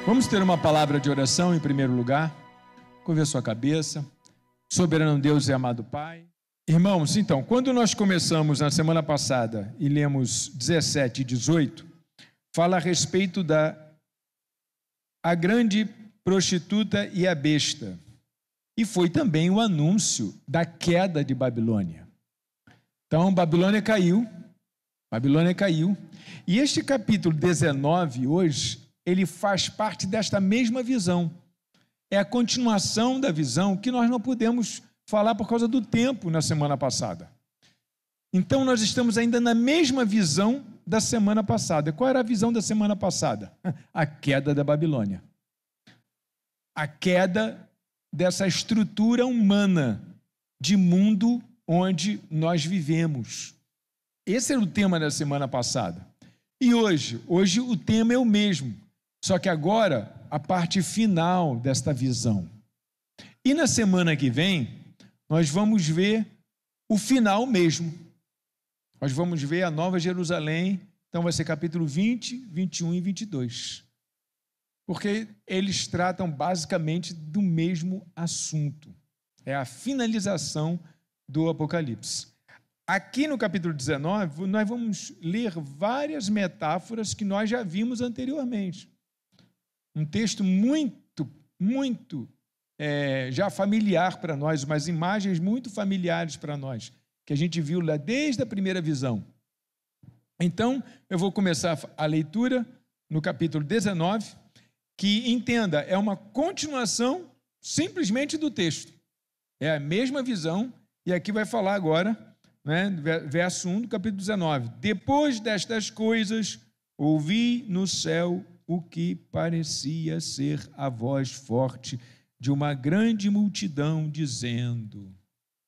Vamos ter uma palavra de oração em primeiro lugar. Curva a sua cabeça. Soberano Deus e amado Pai. Irmãos, então, quando nós começamos na semana passada e lemos 17 e 18, fala a respeito da a grande prostituta e a besta. E foi também o anúncio da queda de Babilônia. Então, Babilônia caiu. E este capítulo 19, hoje, ele faz parte desta mesma visão. É a continuação da visão que nós não pudemos falar por causa do tempo na semana passada. Então, nós estamos ainda na mesma visão da semana passada. Qual era a visão da semana passada? A queda da Babilônia. A queda dessa estrutura humana de mundo onde nós vivemos. Esse era o tema da semana passada. E hoje o tema é o mesmo. Só que agora, a parte final desta visão. E na semana que vem, nós vamos ver o final mesmo. Nós vamos ver a Nova Jerusalém. Então vai ser capítulo 20, 21 e 22. Porque eles tratam basicamente do mesmo assunto. É a finalização do Apocalipse. Aqui no capítulo 19, nós vamos ler várias metáforas que nós já vimos anteriormente. Um texto muito já familiar para nós, umas imagens muito familiares para nós, que a gente viu lá desde a primeira visão. Então, eu vou começar a leitura no capítulo 19, que, entenda, é uma continuação simplesmente do texto. É a mesma visão, e aqui vai falar agora, né, verso 1 do capítulo 19. Depois destas coisas, ouvi no céu o que parecia ser a voz forte de uma grande multidão dizendo: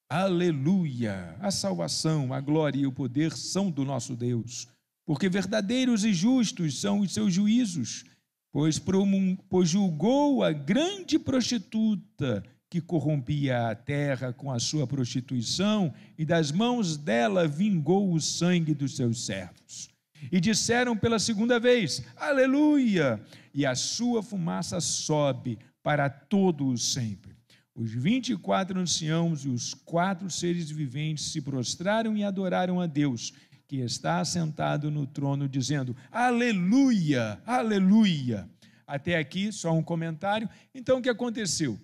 Aleluia! A salvação, a glória e o poder são do nosso Deus, porque verdadeiros e justos são os seus juízos, pois julgou a grande prostituta que corrompia a terra com a sua prostituição, e das mãos dela vingou o sangue dos seus servos. E disseram pela segunda vez: Aleluia! E a sua fumaça sobe para todo o sempre. Os 24 anciãos e os 4 seres viventes se prostraram e adoraram a Deus, que está assentado no trono, dizendo: Aleluia! Aleluia! Até aqui, só um comentário. Então, o que aconteceu?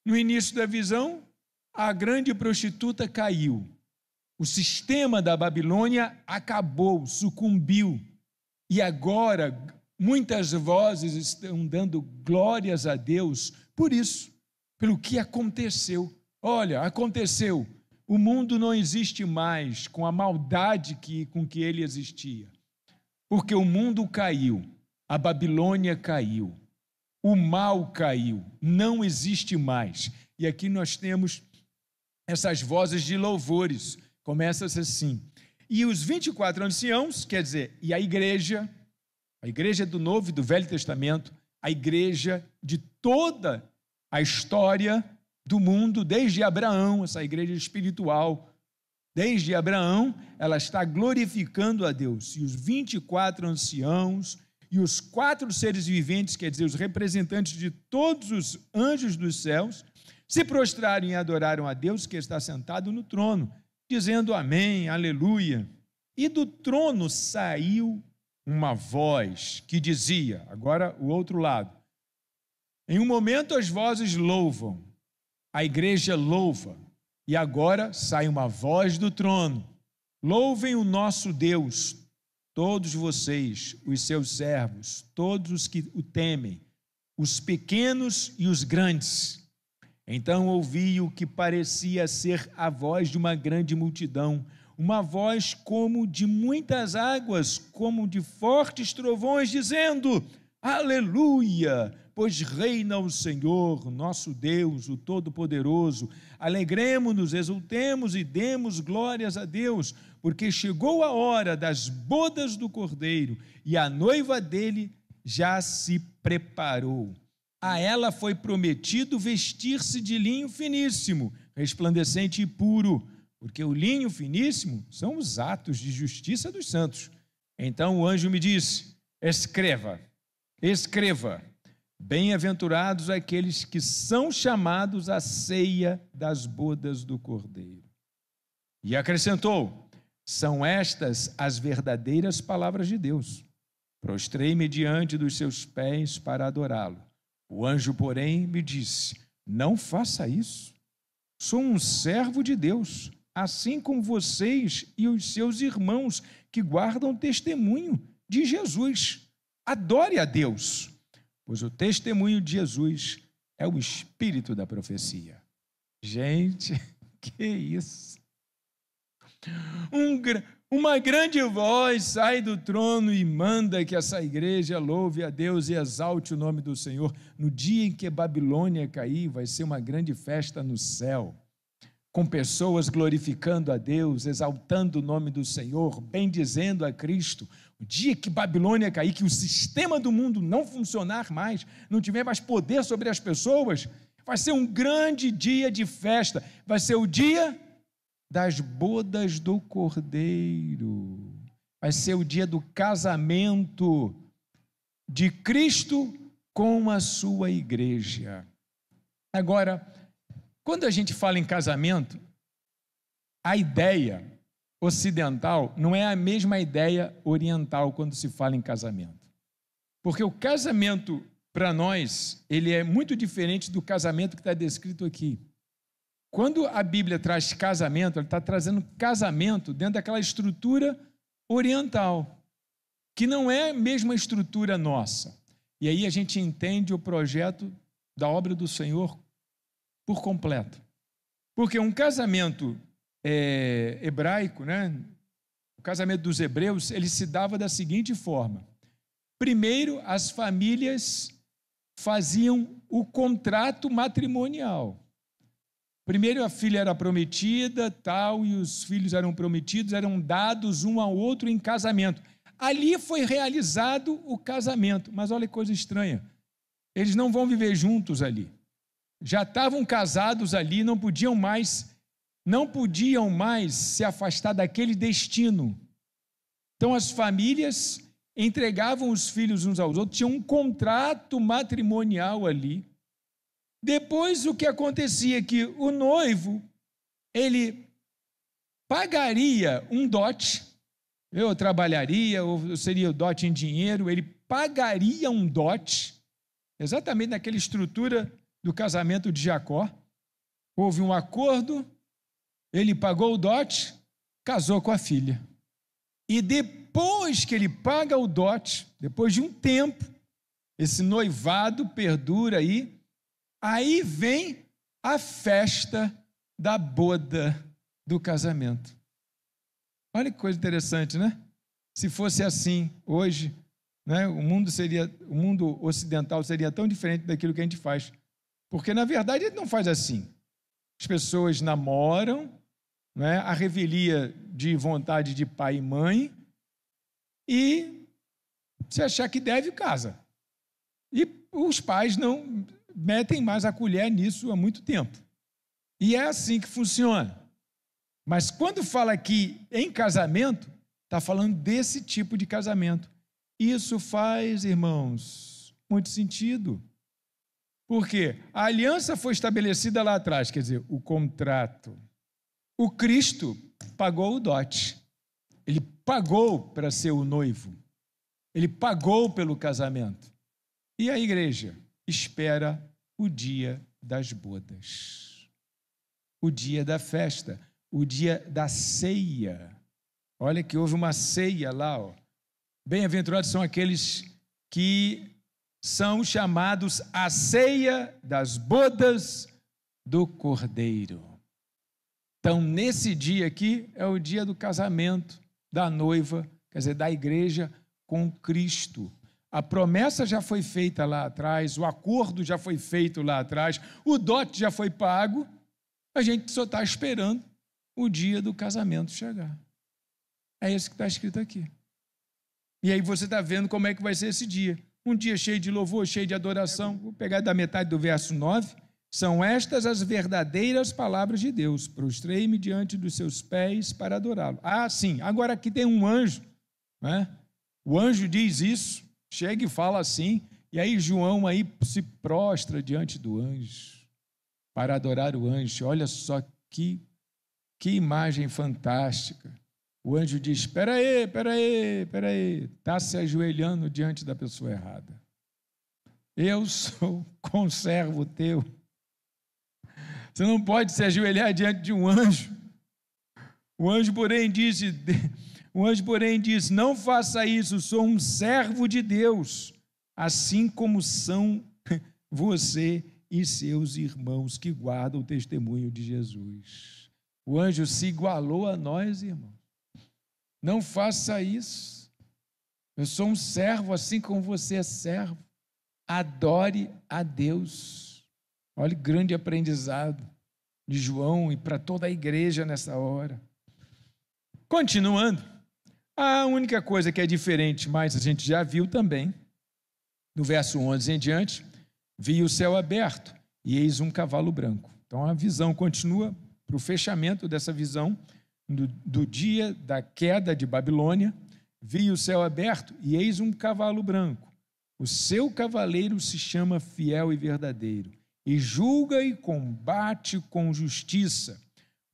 No início da visão, a grande prostituta caiu. O sistema da Babilônia acabou, sucumbiu. E agora, muitas vozes estão dando glórias a Deus por isso, pelo que aconteceu. Olha, aconteceu. O mundo não existe mais com a maldade com que ele existia. Porque o mundo caiu, a Babilônia caiu, o mal caiu, não existe mais. E aqui nós temos essas vozes de louvores. Começa assim: e os 24 anciãos, quer dizer, e a igreja do Novo e do Velho Testamento, a igreja de toda a história do mundo, desde Abraão, essa igreja espiritual, desde Abraão, ela está glorificando a Deus. E os 24 anciãos e os 4 seres viventes, quer dizer, os representantes de todos os anjos dos céus, se prostraram e adoraram a Deus que está sentado no trono, dizendo amém, aleluia. E do trono saiu uma voz que dizia, agora o outro lado, em um momento as vozes louvam, a igreja louva, e agora sai uma voz do trono: louvem o nosso Deus, todos vocês, os seus servos, todos os que o temem, os pequenos e os grandes. Então ouvi o que parecia ser a voz de uma grande multidão, uma voz como de muitas águas, como de fortes trovões, dizendo: Aleluia! Pois reina o Senhor, nosso Deus, o Todo-Poderoso. Alegremo-nos, exultemos e demos glórias a Deus, porque chegou a hora das bodas do Cordeiro, e a noiva dele já se preparou. A ela foi prometido vestir-se de linho finíssimo, resplandecente e puro, porque o linho finíssimo são os atos de justiça dos santos. Então o anjo me disse: escreva, escreva: bem-aventurados aqueles que são chamados à ceia das bodas do Cordeiro. E acrescentou: são estas as verdadeiras palavras de Deus. Prostrei-me diante dos seus pés para adorá-lo. O anjo, porém, me disse: não faça isso. Sou um servo de Deus, assim como vocês e os seus irmãos que guardam testemunho de Jesus. Adore a Deus, pois o testemunho de Jesus é o espírito da profecia. Gente, que isso! Uma grande voz sai do trono e manda que essa igreja louve a Deus e exalte o nome do Senhor. No dia em que Babilônia cair, vai ser uma grande festa no céu, com pessoas glorificando a Deus, exaltando o nome do Senhor, bendizendo a Cristo. O dia que Babilônia cair, que o sistema do mundo não funcionar mais, não tiver mais poder sobre as pessoas, vai ser um grande dia de festa, vai ser o dia das bodas do Cordeiro, vai ser o dia do casamento de Cristo com a sua igreja. Agora, quando a gente fala em casamento, a ideia ocidental não é a mesma ideia oriental quando se fala em casamento. Porque o casamento, para nós, ele é muito diferente do casamento que está descrito aqui. Quando a Bíblia traz casamento, ela está trazendo casamento dentro daquela estrutura oriental, que não é a mesma estrutura nossa. E aí a gente entende o projeto da obra do Senhor por completo. Porque um casamento hebraico, né? O casamento dos hebreus, ele se dava da seguinte forma: primeiro, as famílias faziam o contrato matrimonial. Primeiro a filha era prometida, tal, e os filhos eram prometidos, eram dados um ao outro em casamento. Ali foi realizado o casamento, mas olha que coisa estranha, eles não vão viver juntos ali. Já estavam casados ali, não podiam mais se afastar daquele destino. Então as famílias entregavam os filhos uns aos outros, tinham um contrato matrimonial ali. Depois o que acontecia é que o noivo, ele pagaria um dote, eu trabalharia, ou seria o dote em dinheiro, ele pagaria um dote, exatamente naquela estrutura do casamento de Jacó. Houve um acordo, ele pagou o dote, casou com a filha. E depois que ele paga o dote, depois de um tempo, esse noivado perdura aí vem a festa da boda do casamento. Olha que coisa interessante, né? Se fosse assim hoje, né, o mundo ocidental seria tão diferente daquilo que a gente faz. Porque, na verdade, ele não faz assim. As pessoas namoram, né, a revelia de vontade de pai e mãe, e se achar que deve, casa. E os pais não metem mais a colher nisso há muito tempo. E é assim que funciona. Mas quando fala aqui em casamento, está falando desse tipo de casamento. Isso faz, irmãos, muito sentido. Porque a aliança foi estabelecida lá atrás, quer dizer, o contrato. O Cristo pagou o dote. Ele pagou para ser o noivo. Ele pagou pelo casamento. E a igreja espera o dia das bodas, o dia da festa, o dia da ceia. Olha que houve uma ceia lá, ó. Bem-aventurados são aqueles que são chamados à ceia das bodas do Cordeiro. Então, nesse dia aqui, é o dia do casamento da noiva, quer dizer, da igreja com Cristo. A promessa já foi feita lá atrás, o acordo já foi feito lá atrás, o dote já foi pago, a gente só está esperando o dia do casamento chegar. É isso que está escrito aqui. E aí você está vendo como é que vai ser esse dia. Um dia cheio de louvor, cheio de adoração. Vou pegar da metade do verso 9. São estas as verdadeiras palavras de Deus. Prostrei-me diante dos seus pés para adorá-lo. Ah, sim, agora aqui tem um anjo, né? O anjo diz isso, chega e fala assim, E aí João aí se prostra diante do anjo para adorar o anjo. Olha só que imagem fantástica. O anjo diz: espera aí, está se ajoelhando diante da pessoa errada. Eu sou conservo teu. Você não pode se ajoelhar diante de um anjo. O anjo, porém, disse: não faça isso, sou um servo de Deus, assim como são você e seus irmãos que guardam o testemunho de Jesus. O anjo se igualou a nós, irmão. Não faça isso. Eu sou um servo, assim como você é servo. Adore a Deus. Olha o grande aprendizado de João e para toda a igreja nessa hora. Continuando, a única coisa que é diferente, mas a gente já viu também, no verso 11 em diante, vi o céu aberto e eis um cavalo branco. Então a visão continua para o fechamento dessa visão do dia da queda de Babilônia. Vi o céu aberto e eis um cavalo branco. O seu cavaleiro se chama Fiel e Verdadeiro, e julga e combate com justiça.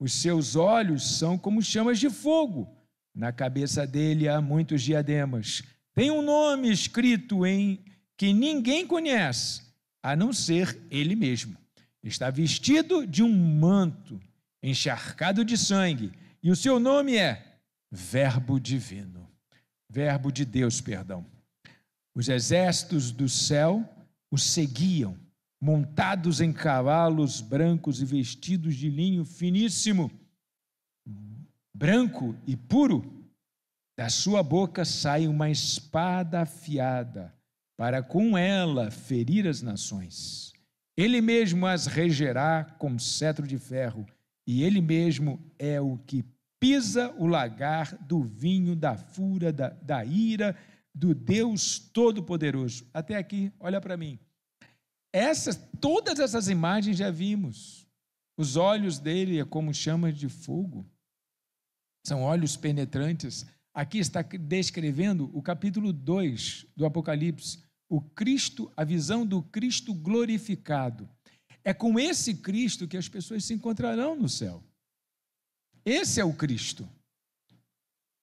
Os seus olhos são como chamas de fogo. Na cabeça dele há muitos diademas. Tem um nome escrito que ninguém conhece, a não ser ele mesmo. Está vestido de um manto encharcado de sangue, e o seu nome é Verbo Divino. Verbo de Deus, perdão. Os exércitos do céu o seguiam, montados em cavalos brancos e vestidos de linho finíssimo, branco e puro. Da sua boca sai uma espada afiada, para com ela ferir as nações. Ele mesmo as regerá com cetro de ferro, e ele mesmo é o que pisa o lagar do vinho da fúria, da ira do Deus Todo-Poderoso. Até aqui, olha para mim. Todas essas imagens já vimos. Os olhos dele é como chamas de fogo. São olhos penetrantes. Aqui está descrevendo o capítulo 2 do Apocalipse, o Cristo, a visão do Cristo glorificado. É com esse Cristo que as pessoas se encontrarão no céu. Esse é o Cristo.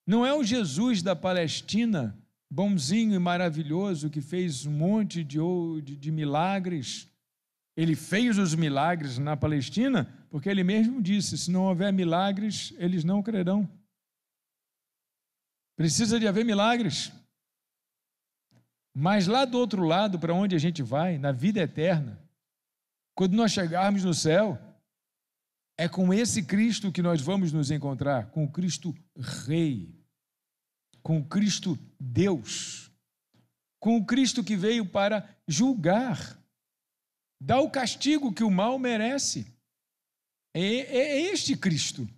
Não é o Jesus da Palestina, bonzinho e maravilhoso, que fez um monte de milagres. Ele fez os milagres na Palestina porque ele mesmo disse: se não houver milagres, eles não crerão. Precisa de haver milagres. Mas lá do outro lado, para onde a gente vai, na vida eterna, quando nós chegarmos no céu, é com esse Cristo que nós vamos nos encontrar, com o Cristo Rei, com o Cristo Deus, com o Cristo que veio para julgar, dar o castigo que o mal merece. É este Cristo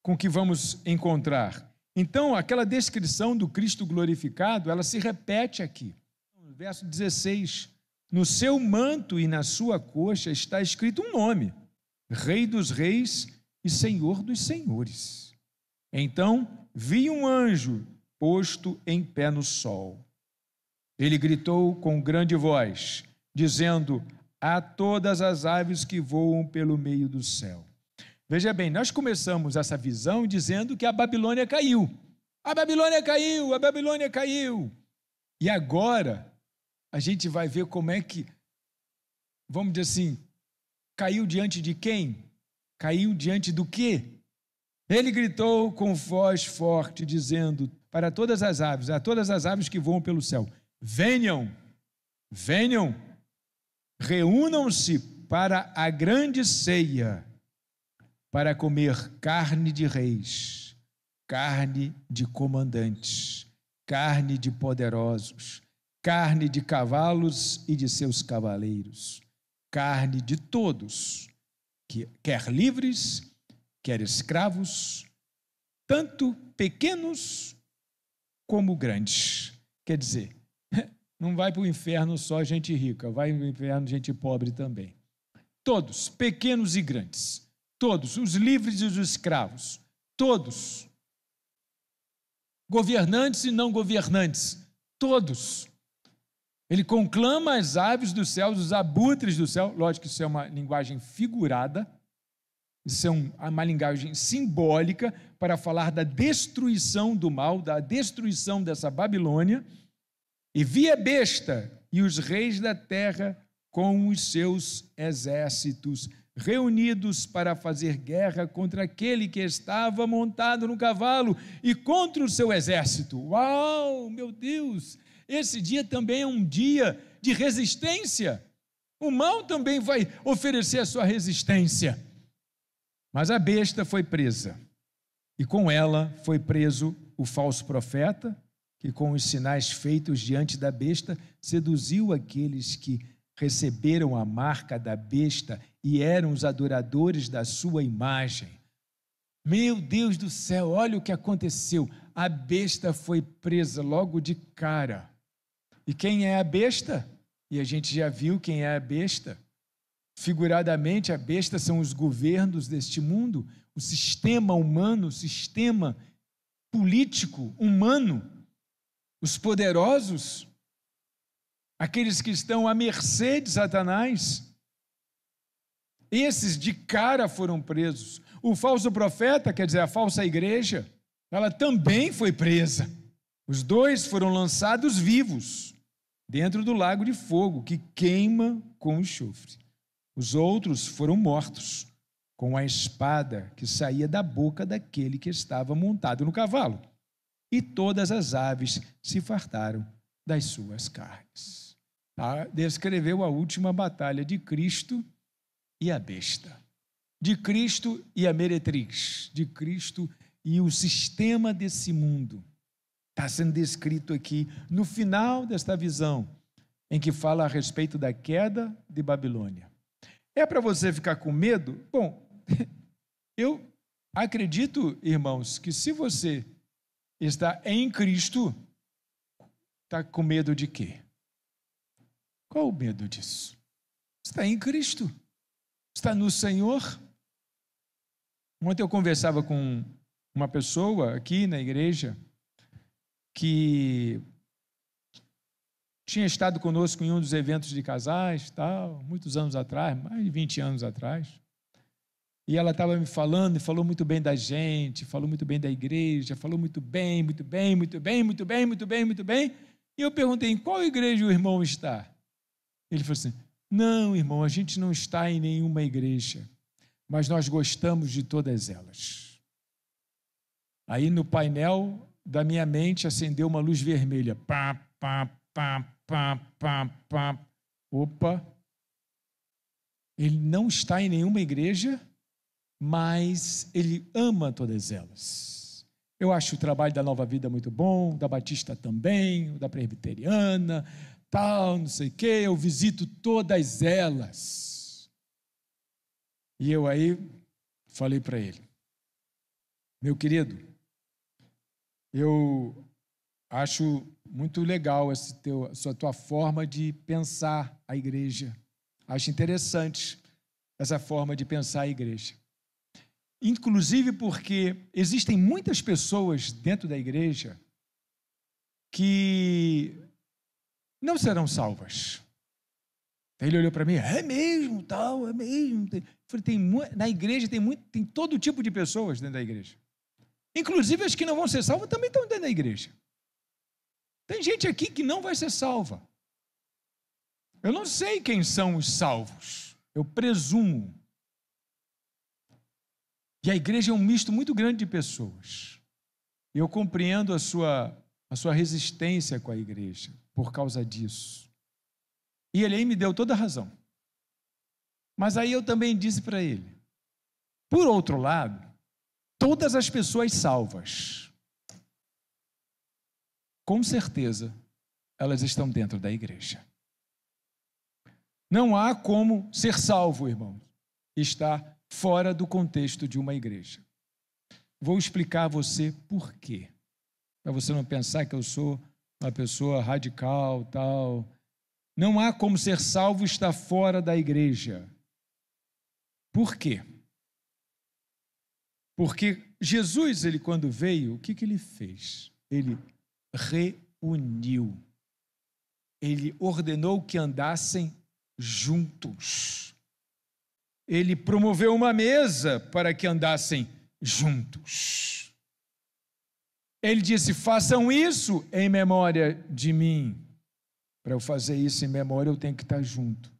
com que vamos encontrar. Então, aquela descrição do Cristo glorificado, ela se repete aqui. No verso 16, no seu manto e na sua coxa está escrito um nome: Rei dos Reis e Senhor dos Senhores. Então, vi um anjo posto em pé no sol. Ele gritou com grande voz, dizendo a todas as aves que voam pelo meio do céu. Veja bem, nós começamos essa visão dizendo que a Babilônia caiu. A Babilônia caiu, a Babilônia caiu. E agora a gente vai ver como é que, vamos dizer assim, caiu diante de quem? Caiu diante do quê? Ele gritou com voz forte, dizendo para todas as aves, a todas as aves que voam pelo céu: venham, venham, reúnam-se para a grande ceia, para comer carne de reis, carne de comandantes, carne de poderosos, carne de cavalos e de seus cavaleiros, carne de todos, quer livres, quer escravos, tanto pequenos como grandes. Quer dizer, não vai para o inferno só gente rica, vai para o inferno gente pobre também. Todos, pequenos e grandes, todos, os livres e os escravos, todos, governantes e não governantes, todos, Ele conclama as aves dos céus, os abutres do céu. Lógico que isso é uma linguagem figurada, isso é uma linguagem simbólica para falar da destruição do mal, da destruição dessa Babilônia. E vi a besta e os reis da terra com os seus exércitos, reunidos para fazer guerra contra aquele que estava montado no cavalo e contra o seu exército. Uau, meu Deus! Esse dia também é um dia de resistência. O mal também vai oferecer a sua resistência. Mas a besta foi presa, e com ela foi preso o falso profeta, que com os sinais feitos diante da besta, seduziu aqueles que receberam a marca da besta e eram os adoradores da sua imagem. Meu Deus do céu, olha o que aconteceu. A besta foi presa logo de cara. E quem é a besta? E a gente já viu quem é a besta. Figuradamente, a besta são os governos deste mundo, o sistema humano, o sistema político humano, os poderosos, aqueles que estão à mercê de Satanás. Esses de cara foram presos. O falso profeta, quer dizer, a falsa igreja, ela também foi presa. Os dois foram lançados vivos dentro do lago de fogo que queima com enxofre. Os outros foram mortos com a espada que saía da boca daquele que estava montado no cavalo. E todas as aves se fartaram das suas carnes. Descreveu a última batalha de Cristo e a besta, de Cristo e a meretriz, de Cristo e o sistema desse mundo. Está sendo descrito aqui no final desta visão, em que fala a respeito da queda de Babilônia. É para você ficar com medo? Bom, eu acredito, irmãos, que se você está em Cristo, está com medo de quê? Qual o medo disso? Está em Cristo, está no Senhor. Ontem eu conversava com uma pessoa aqui na igreja que tinha estado conosco em um dos eventos de casais, tal, muitos anos atrás, mais de 20 anos atrás. E ela estava me falando, e falou muito bem da gente, falou muito bem da igreja, falou muito bem, muito bem, muito bem, muito bem, muito bem, muito bem. E eu perguntei, em qual igreja o irmão está? Ele falou assim, não, irmão, a gente não está em nenhuma igreja, mas nós gostamos de todas elas. Aí no painel da minha mente acendeu uma luz vermelha. Pá, pá, pá, pá, pá, pá. Opa! Ele não está em nenhuma igreja, mas ele ama todas elas. Eu acho o trabalho da Nova Vida muito bom, da Batista também, da Presbiteriana, tal, não sei o quê, eu visito todas elas. E eu aí falei para ele, meu querido, eu acho muito legal essa tua forma de pensar a igreja. Acho interessante essa forma de pensar a igreja. Inclusive porque existem muitas pessoas dentro da igreja que não serão salvas. Ele olhou para mim, é mesmo, tal, é mesmo. Eu falei, na igreja tem todo tipo de pessoas dentro da igreja. Inclusive as que não vão ser salvas também estão dentro da igreja. Tem gente aqui que não vai ser salva. Eu não sei quem são os salvos, eu presumo. E a igreja é um misto muito grande de pessoas. E eu compreendo a sua resistência com a igreja por causa disso. E ele aí me deu toda a razão. Mas aí eu também disse para ele, por outro lado, todas as pessoas salvas, com certeza, elas estão dentro da igreja. Não há como ser salvo, irmão, e estar fora do contexto de uma igreja. Vou explicar a você por quê. Para você não pensar que eu sou uma pessoa radical, tal. Não há como ser salvo e estar fora da igreja. Por quê? Porque Jesus, ele quando veio, o que ele fez? Ele reuniu. Ele ordenou que andassem juntos. Ele promoveu uma mesa para que andassem juntos. Ele disse: façam isso em memória de mim. Para eu fazer isso em memória, eu tenho que estar junto.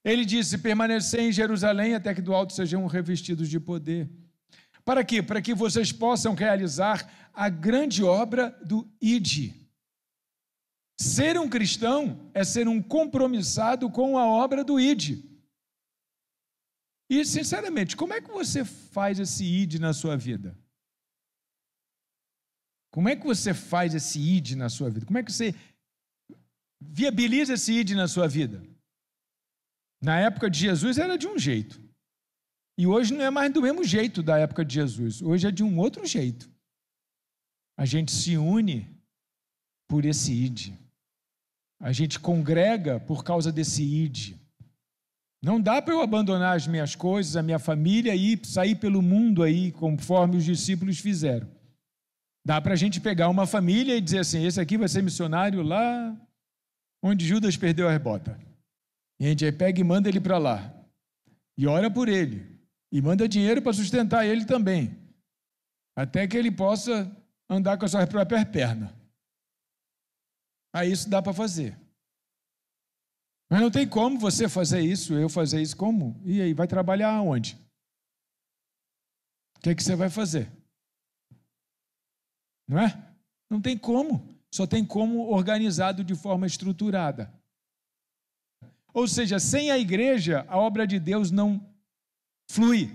Ele disse: permanecer em Jerusalém até que do alto sejam revestidos de poder. Para quê? Para que vocês possam realizar a grande obra do ID. Ser um cristão é ser um compromissado com a obra do ID. E, sinceramente, como é que você faz esse ID na sua vida? Como é que você faz esse ID na sua vida? Como é que você viabiliza esse ID na sua vida? Na época de Jesus era de um jeito. E hoje não é mais do mesmo jeito da época de Jesus. Hoje é de um outro jeito. A gente se une por esse ID. A gente congrega por causa desse ID. Não dá para eu abandonar as minhas coisas, a minha família e sair pelo mundo aí, conforme os discípulos fizeram. Dá para a gente pegar uma família e dizer assim: esse aqui vai ser missionário lá onde Judas perdeu as botas. E a gente aí pega e manda ele para lá. E ora por ele. E manda dinheiro para sustentar ele também. Até que ele possa andar com as suas próprias pernas. Aí isso dá para fazer. Mas não tem como você fazer isso, eu fazer isso como? E aí, vai trabalhar aonde? O que é que você vai fazer? Não é? Não tem como. Só tem como organizado de forma estruturada. Ou seja, sem a igreja, a obra de Deus não flui.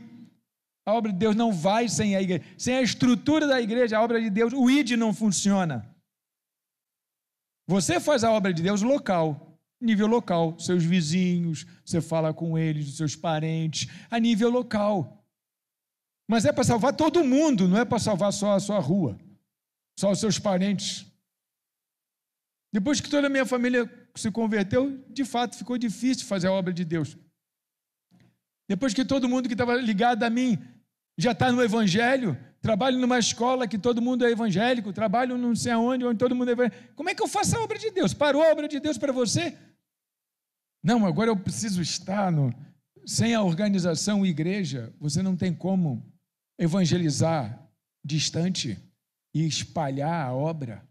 A obra de Deus não vai sem a igreja. Sem a estrutura da igreja, a obra de Deus, o ID não funciona. Você faz a obra de Deus local, nível local, seus vizinhos, você fala com eles, seus parentes, a nível local. Mas é para salvar todo mundo, não é para salvar só a sua rua, só os seus parentes. Depois que toda a minha família se converteu, de fato ficou difícil fazer a obra de Deus. Depois que todo mundo que estava ligado a mim já está no Evangelho, trabalho numa escola que todo mundo é evangélico, trabalho não sei aonde, onde todo mundo é evangélico. Como é que eu faço a obra de Deus? Parou a obra de Deus para você? Não, agora eu preciso estar sem a organização igreja, você não tem como evangelizar distante e espalhar a obra.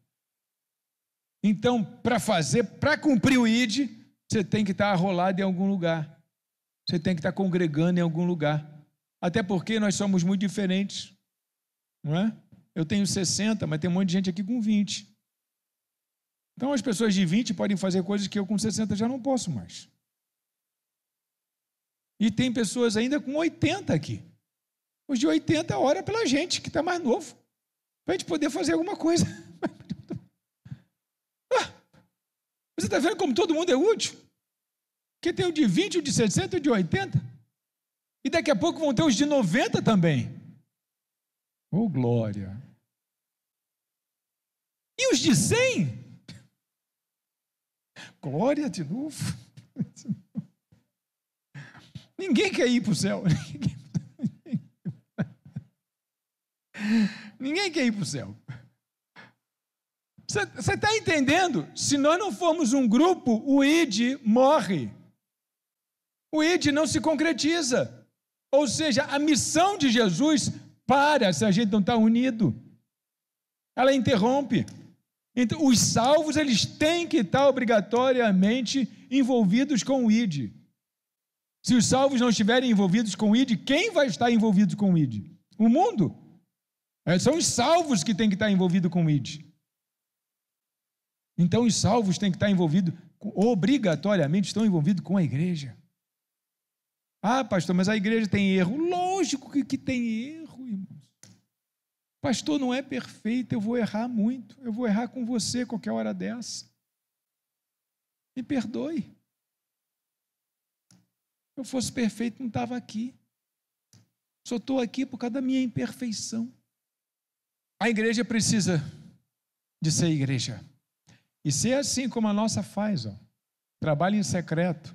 Então, para cumprir o ID, você tem que estar arrolado em algum lugar. Você tem que estar congregando em algum lugar. Até porque nós somos muito diferentes, não é? Eu tenho 60, mas tem um monte de gente aqui com 20. Então, as pessoas de 20 podem fazer coisas que eu com 60 já não posso mais. E tem pessoas ainda com 80 aqui. Os de 80 ora pela gente, que está mais novo, para a gente poder fazer alguma coisa. Você está vendo como todo mundo é útil? Porque tem o de 20, o de 60 e o de 80. E daqui a pouco vão ter os de 90 também. Oh, glória! E os de 100? Glória de novo. Ninguém quer ir para o céu. Ninguém quer ir para o céu. Você está entendendo? Se nós não formos um grupo, o ID morre. O ID não se concretiza. Ou seja, a missão de Jesus para se a gente não está unido. Ela interrompe. Então, os salvos, eles têm que estar obrigatoriamente envolvidos com o ID. Se os salvos não estiverem envolvidos com o ID, quem vai estar envolvido com o ID? O mundo. São os salvos que têm que estar envolvidos com o ID. Então, os salvos têm que estar envolvidos, obrigatoriamente estão envolvidos com a igreja. Ah, pastor, mas a igreja tem erro. Lógico que tem erro, irmãos. Pastor, não é perfeito, eu vou errar muito. Eu vou errar com você qualquer hora dessa. Me perdoe. Se eu fosse perfeito, não estava aqui. Só estou aqui por causa da minha imperfeição. A igreja precisa de ser igreja. E ser assim como a nossa faz, ó. Trabalho em secreto.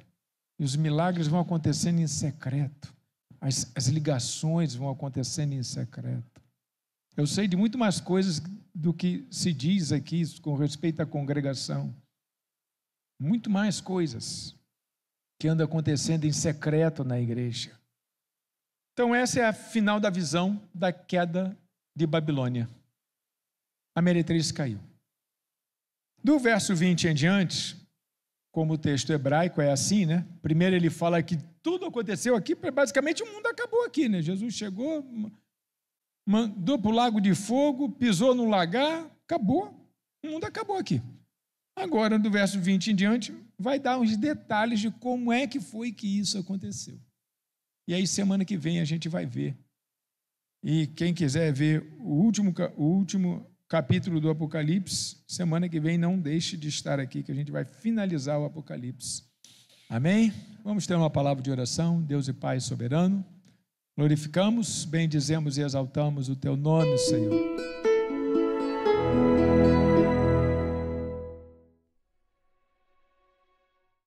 E os milagres vão acontecendo em secreto. As ligações vão acontecendo em secreto. Eu sei de muito mais coisas do que se diz aqui com respeito à congregação. muito mais coisas que andam acontecendo em secreto na igreja. Então essa é a final da visão da queda de Babilônia. A meretriz caiu. Do verso 20 em diante, como o texto hebraico é assim, né? Primeiro ele fala que tudo aconteceu aqui, basicamente o mundo acabou aqui, né? Jesus chegou, mandou para o lago de fogo, pisou no lagar, acabou. O mundo acabou aqui. Agora, do verso 20 em diante, vai dar uns detalhes de como é que foi que isso aconteceu. E aí, semana que vem, a gente vai ver. E quem quiser ver o último capítulo do Apocalipse, semana que vem, não deixe de estar aqui, que a gente vai finalizar o Apocalipse. Amém? Vamos ter uma palavra de oração. Deus e Pai soberano, glorificamos, bendizemos e exaltamos o Teu nome, Senhor.